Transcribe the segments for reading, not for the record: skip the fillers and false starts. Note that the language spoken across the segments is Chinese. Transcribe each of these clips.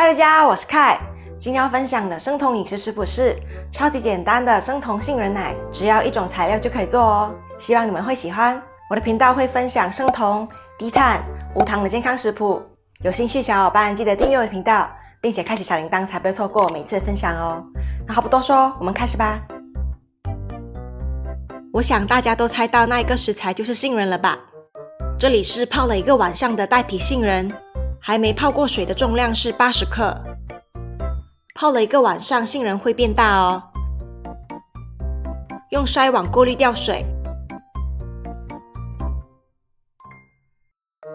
嗨，大家好，我是凯。今天要分享的生酮饮食食谱是超级简单的生酮杏仁奶，只要1种材料就可以做哦。希望你们会喜欢。我的频道会分享生酮、低碳、无糖的健康食谱，有兴趣小伙伴记得订阅我的频道，并且开启小铃铛，才不会错过我每次的分享哦。那话不多说，我们开始吧。我想大家都猜到那一个食材就是杏仁了吧？这里是泡了1个晚上的带皮杏仁，还没泡过水的重量是80克。泡了1个晚上，杏仁会变大哦。用筛网过滤掉水，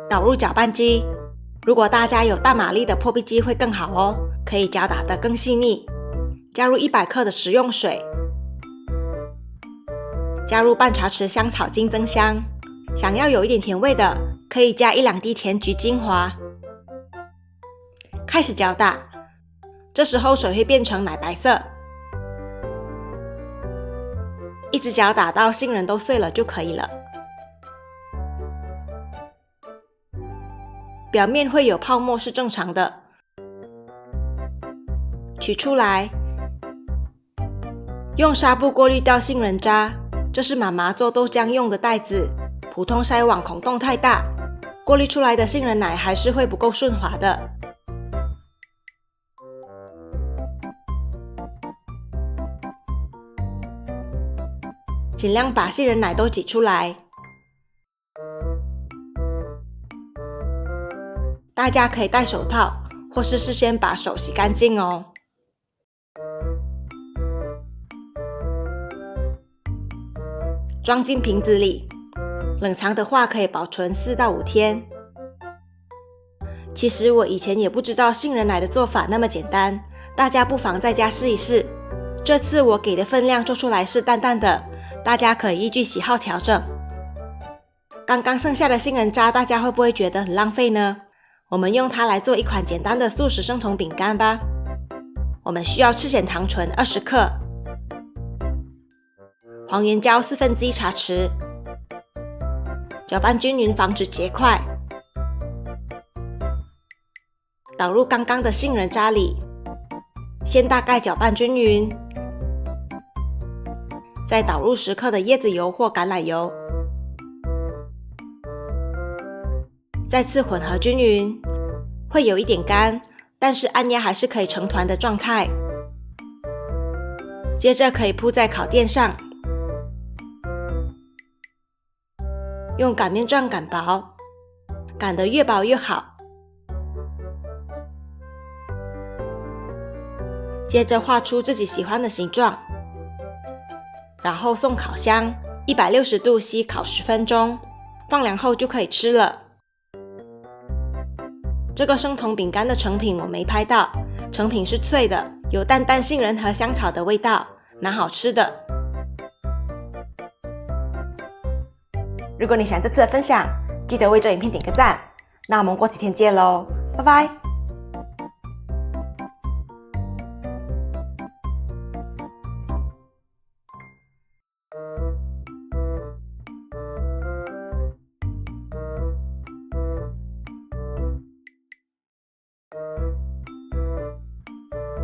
导入搅拌机。如果大家有大马力的破壁机会更好哦，可以搅打得更细腻。加入100克的食用水，加入半茶匙香草精增香。想要有一点甜味的，可以加1-2滴甜菊精华。开始搅打，这时候水会变成奶白色，一直搅打到杏仁都碎了就可以了。表面会有泡沫是正常的，取出来，用纱布过滤掉杏仁渣。这是妈妈做豆浆用的袋子，普通筛网孔洞太大，过滤出来的杏仁奶还是会不够顺滑的。尽量把杏仁奶都挤出来。大家可以戴手套，或是事先把手洗干净哦。装进瓶子里，冷藏的话可以保存4到5天。其实我以前也不知道杏仁奶的做法那么简单，大家不妨在家试一试。这次我给的分量做出来是淡淡的，大家可以依据喜好调整。刚刚剩下的杏仁渣，大家会不会觉得很浪费呢？我们用它来做一款简单的素食生酮饼干吧。我们需要赤藓糖醇20克，黄原胶1/4茶匙，搅拌均匀，防止结块。倒入刚刚的杏仁渣里，先大概搅拌均匀，再倒入10克的椰子油或橄榄油，再次混合均匀，会有一点干，但是按压还是可以成团的状态。接着可以铺在烤垫上，用擀面杖擀薄，擀得越薄越好。接着画出自己喜欢的形状，然后送烤箱，160度吸烤10分钟，放凉后就可以吃了。这个生酮饼干的成品我没拍到，成品是脆的，有淡淡杏仁和香草的味道，蛮好吃的。如果你喜欢这次的分享，记得为这影片点个赞。那我们过几天见咯，拜拜。